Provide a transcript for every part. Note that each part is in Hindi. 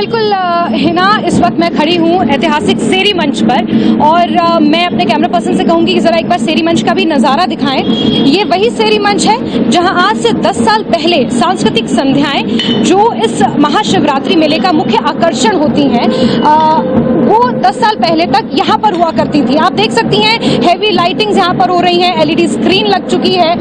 बिल्कुल हिना, इस वक्त मैं खड़ी हूँ ऐतिहासिक सेरी मंच पर और मैं अपने कैमरा पर्सन से कहूँगी कि ज़रा एक बार सेरी मंच का भी नज़ारा दिखाएं। ये वही सेरी मंच है जहां आज से 10 साल पहले सांस्कृतिक संध्याएं, जो इस महाशिवरात्रि मेले का मुख्य आकर्षण होती हैं, वो 10 साल पहले तक यहाँ पर हुआ करती थी। आप देख सकती हैं हैवी लाइटिंग्स यहाँ पर हो रही हैं, LED स्क्रीन लग चुकी है,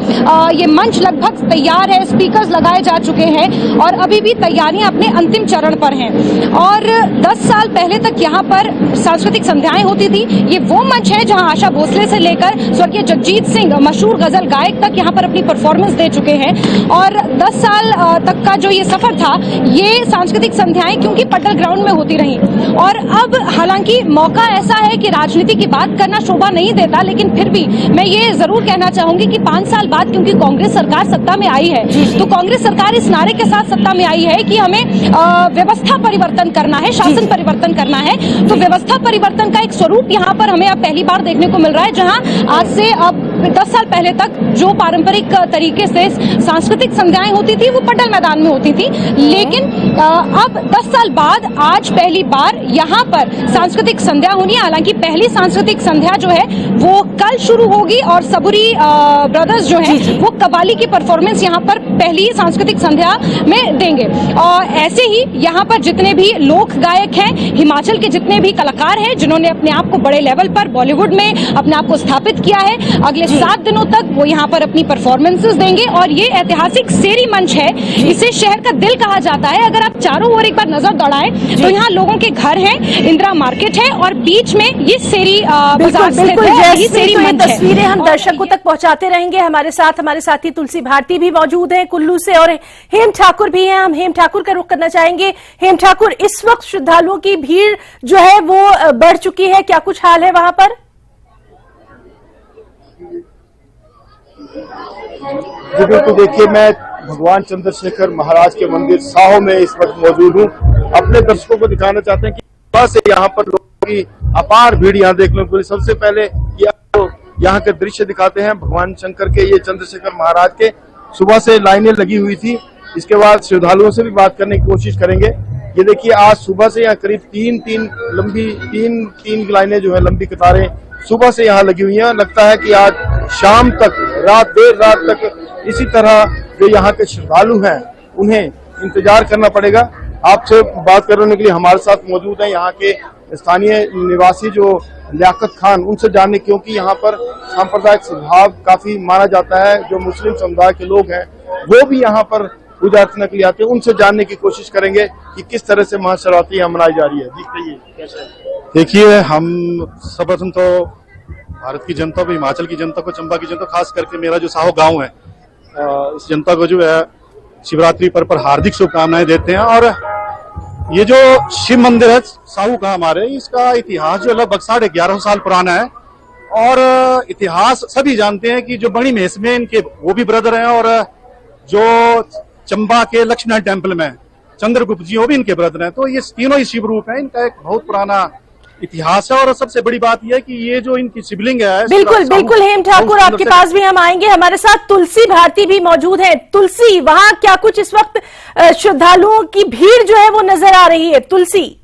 ये मंच लगभग तैयार है, स्पीकर्स लगाए जा चुके हैं और अभी भी तैयारियां अपने अंतिम चरण पर हैं। और 10 साल पहले तक यहाँ पर सांस्कृतिक संध्याएं होती थी। ये वो मंच है जहाँ आशा भोसले से लेकर स्वर्गीय जगजीत सिंह, मशहूर गजल गायक, तक यहाँ पर अपनी परफॉर्मेंस दे चुके हैं। और 10 साल तक का जो ये सफर था, ये सांस्कृतिक संध्याएं क्योंकि पटल ग्राउंड में होती रही। और अब हालांकि मौका ऐसा है कि राजनीति की बात करना शोभा नहीं देता, लेकिन फिर भी मैं ये जरूर कहना चाहूंगी कि 5 साल बाद क्योंकि कांग्रेस सरकार सत्ता में आई है, तो कांग्रेस सरकार इस नारे के साथ सत्ता में आई है कि हमें व्यवस्था परिवर्तन करना है, शासन परिवर्तन करना है। तो व्यवस्था परिवर्तन का एक स्वरूप यहाँ पर हमें अब पहली बार देखने को मिल रहा है, जहाँ आज से अब 10 साल पहले तक जो पारंपरिक तरीके से सांस्कृतिक संध्याएं होती थी वो पटल मैदान में होती थी, लेकिन अब 10 साल बाद आज पहली बार यहाँ पर सांस्कृतिक संध्या होनी है। हालांकि पहली सांस्कृतिक संध्या जो है वो कल शुरू होगी और सबुरी ब्रदर्स जो है वो कव्वाली की परफॉर्मेंस यहाँ पर पहली सांस्कृतिक संध्या में देंगे। और ऐसे ही यहाँ पर जितने भी लोक गायक हैं, हिमाचल के जितने भी कलाकार हैं जिन्होंने अपने आप को बड़े लेवल पर बॉलीवुड में अपने आप को स्थापित किया है, अगले 7 दिनों तक वो यहाँ पर अपनी परफॉर्मेंसेस देंगे। और ये ऐतिहासिक सेरी मंच है, इसे शहर का दिल कहा जाता है। अगर आप चारों ओर एक बार नजर दौड़ाएं तो यहाँ लोगों के घर हैं, इंदिरा मार्केट है और बीच में ये सेरी बाजार स्थित है। यही सेरी मंच है। तस्वीरें हम दर्शकों तक पहुंचाते रहेंगे। हमारे साथ हमारे साथी तुलसी भारती भी मौजूद है कुल्लू से, और हेम ठाकुर भी हैं। हम हेम ठाकुर का रुख करना चाहेंगे। हेम ठाकुर, इस वक्त श्रद्धालुओं की भीड़ जो है वो बढ़ चुकी है, क्या कुछ हाल है वहां पर? जी बिल्कुल, देखिए मैं भगवान चंद्रशेखर महाराज के मंदिर साहो में इस वक्त मौजूद हूँ। अपने दर्शकों को दिखाना चाहते हैं कि सुबह से यहाँ पर लोगों की अपार भीड़ यहाँ देखने को मिली। सबसे पहले यहाँ के दृश्य दिखाते हैं भगवान शंकर के, ये चंद्रशेखर महाराज के। सुबह से लाइनें लगी हुई थी। इसके बाद श्रद्धालुओं से भी बात करने की कोशिश करेंगे। ये देखिए आज सुबह से यहाँ करीब तीन लाइनें जो है, लंबी कतारें सुबह से यहाँ लगी हुई हैं। लगता है कि आज शाम तक, देर रात तक इसी तरह जो यहाँ के श्रद्धालु हैं उन्हें इंतजार करना पड़ेगा। आपसे बात करने के लिए हमारे साथ मौजूद है यहाँ के स्थानीय निवासी जो लियाकत खान, उनसे जानने, क्योंकि यहाँ पर सांप्रदायिक स्वभाव काफी माना जाता है। जो मुस्लिम समुदाय के लोग हैं वो भी यहाँ पर पूजा अर्चना के लिए आते हैं। उनसे जानने की कोशिश करेंगे कि किस तरह से महाशिवरात्रि यहाँ मनाई जा रही है। देखिए, हम सर्वप्रथम तो भारत की जनता को, हिमाचल की जनता को, चंबा की जनता, खास करके मेरा जो साहो गांव है, इस जनता को जो है शिवरात्रि पर हार्दिक शुभकामनाएं देते हैं। और ये जो शिव मंदिर है साहू का हमारे, इसका इतिहास जो लगभग 1150 साल पुराना है। और इतिहास सभी जानते हैं कि जो बड़ी मेस में इनके वो भी ब्रदर हैं, और जो चंबा के लक्ष्मीनारायण टेम्पल में चंद्रगुप्त जी वो भी इनके ब्रदर हैं। तो ये तीनों ही शिव रूप हैं। इनका एक बहुत पुराना इतिहास है। और सबसे बड़ी बात यह है कि ये जो इनकी शिवलिंग है, बिल्कुल हेम ठाकुर, आपके पास भी हम आएंगे। हमारे साथ तुलसी भारती भी मौजूद है। तुलसी, वहां क्या कुछ इस वक्त श्रद्धालुओं की भीड़ जो है वो नजर आ रही है? तुलसी,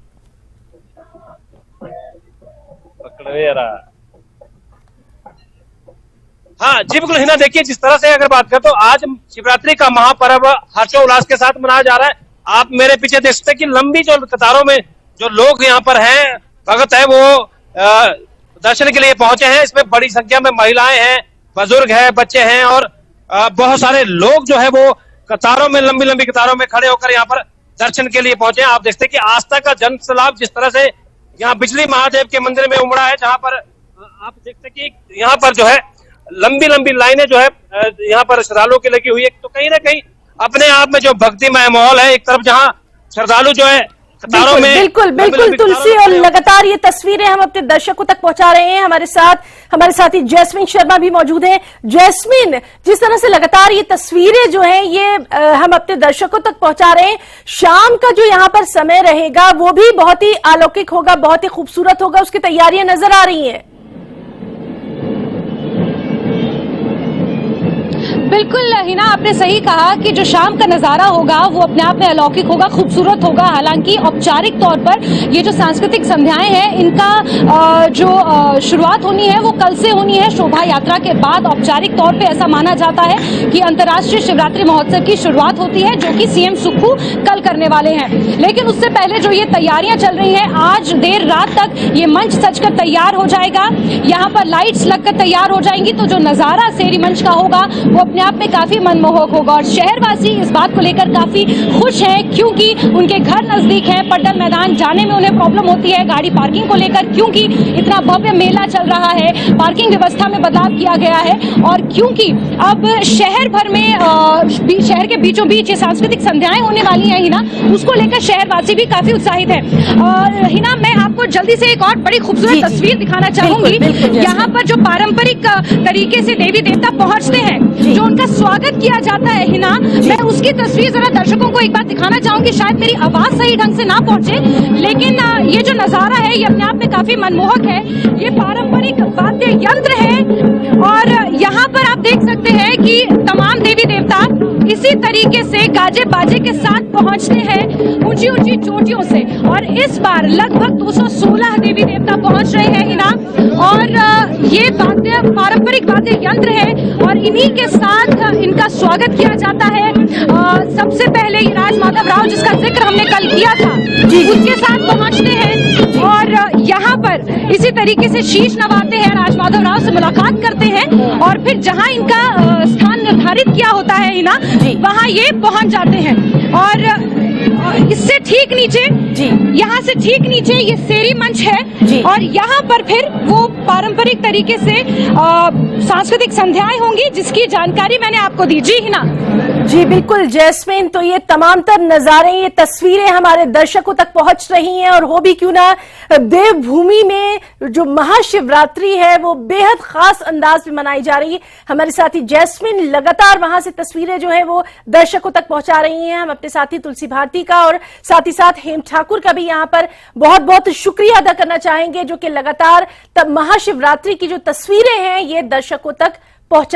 हाँ जी बिल्कुल हिना, देखिए जिस तरह से अगर बात करें तो आज शिवरात्रि का महापर्व हर्षोल्लास के साथ मनाया जा रहा है। आप मेरे पीछे देख सकते हैं कि लंबी जो कतारों में जो लोग यहाँ पर हैं, भगत है, वो दर्शन के लिए पहुंचे हैं। इसमें बड़ी संख्या में महिलाएं हैं, बुजुर्ग हैं, बच्चे हैं और बहुत सारे लोग जो है वो कतारों में, लंबी लंबी कतारों में खड़े होकर यहाँ पर दर्शन के लिए पहुंचे हैं। आप देखते हैं कि आस्था का जन सैलाब जिस तरह से यहाँ बिजली महादेव के मंदिर में उमड़ा है, जहाँ पर आप देखते हैं कि यहाँ पर जो है लंबी लंबी लाइनें जो है यहाँ पर श्रद्धालुओं की लगी हुई है। तो कहीं ना कहीं अपने आप में जो भक्तिमय माहौल है, एक तरफ जहाँ श्रद्धालु जो है कतारों में, बिल्कुल तुलसी, और लगातार ये तस्वीरें हम अपने दर्शकों तक पहुंचा रहे हैं। हमारे साथी जैस्मिन शर्मा भी मौजूद हैं। जैस्मिन, जिस तरह से लगातार ये तस्वीरें जो हैं ये हम अपने दर्शकों तक पहुंचा रहे हैं, शाम का जो यहाँ पर समय रहेगा वो भी बहुत ही अलौकिक होगा, बहुत ही खूबसूरत होगा, उसकी तैयारियां नजर आ रही हैं। बिल्कुल हिना, आपने सही कहा कि जो शाम का नजारा होगा वो अपने आप में अलौकिक होगा, खूबसूरत होगा। हालांकि औपचारिक तौर पर ये जो सांस्कृतिक संध्याएं हैं इनका जो शुरुआत होनी है वो कल से होनी है, शोभा यात्रा के बाद। औपचारिक तौर पे ऐसा माना जाता है कि अंतर्राष्ट्रीय शिवरात्रि महोत्सव की शुरुआत होती है, जो कि सीएम सुक्खू कल करने वाले हैं। लेकिन उससे पहले जो ये तैयारियां चल रही हैं, आज देर रात तक ये मंच सजकर तैयार हो जाएगा, यहाँ पर लाइट्स लगकर तैयार हो जाएंगी। तो जो नजारा सेरी मंच का होगा वो अपने आप में काफी मनमोहक होगा और शहरवासी इस बात को लेकर काफी खुश हैं, क्योंकि उनके घर नजदीक है। पड्डल मैदान जाने में उन्हें प्रॉब्लम होती है गाड़ी पार्किंग को लेकर, क्योंकि इतना भव्य मेला चल रहा है, पार्किंग व्यवस्था में बदलाव किया गया है। और क्योंकि अब शहर भर में शहर के बीचों बीच ये सांस्कृतिक संध्याएं होने वाली हैं हिना, उसको लेकर शहरवासी भी काफी उत्साहित है। हिना, मैं आपको जल्दी से एक और बड़ी खूबसूरत तस्वीर दिखाना चाहूंगी। यहाँ पर जो पारंपरिक तरीके से देवी देवता पहुंचते हैं, जो उनका स्वागत किया जाता है हिना, मैं उसकी तस्वीर जरा दर्शकों को एक बार दिखाना चाहूंगी। शायद मेरी आवाज सही ढंग से ना पहुंचे, लेकिन ये जो नजारा है ये अपने आप में काफी मनमोहक है। ये पारंपरिक वाद्य यंत्र है और यहाँ पर आप देख सकते हैं कि तमाम देवी देवता इसी तरीके से गाजे बाजे के साथ पहुंचते हैं ऊंची ऊंची चोटियों से। और इस बार लगभग 216 देवी देवता पहुंच रहे हैं हिना, और ये वाद्य पारंपरिक वाद्य यंत्र है और इन्हीं के साथ इनका स्वागत किया जाता है। सबसे पहले ये राज माधव राव, जिसका जिक्र हमने कल किया था, उनके साथ पहुंचते हैं और यहाँ पर इसी तरीके से शीश नवाते हैं, राज माधव राव से मुलाकात करते हैं और फिर जहाँ इनका स्थान निर्धारित किया होता है हिना, वहाँ ये पहुंच जाते हैं। और इससे ठीक नीचे, यहाँ से ठीक नीचे ये सेरी मंच है और यहाँ पर फिर वो पारंपरिक तरीके से सांस्कृतिक संध्याएं होंगी, जिसकी जानकारी मैंने आपको दी। जी हिना। जी बिल्कुल जैस्मिन, तो ये तमाम तर नजारे, ये तस्वीरें हमारे दर्शकों तक पहुंच रही हैं और हो भी क्यों ना, देवभूमि में जो महाशिवरात्रि है वो बेहद खास अंदाज में मनाई जा रही है। हमारे साथी जैस्मिन लगातार वहां से तस्वीरें जो है वो दर्शकों तक पहुंचा रही हैं। हम अपने साथी तुलसी भारती का और साथ ही साथ हेम ठाकुर का भी यहाँ पर बहुत बहुत शुक्रिया अदा करना चाहेंगे, जो कि लगातार तब महाशिवरात्रि की जो तस्वीरें हैं ये दर्शकों तक पहुंचा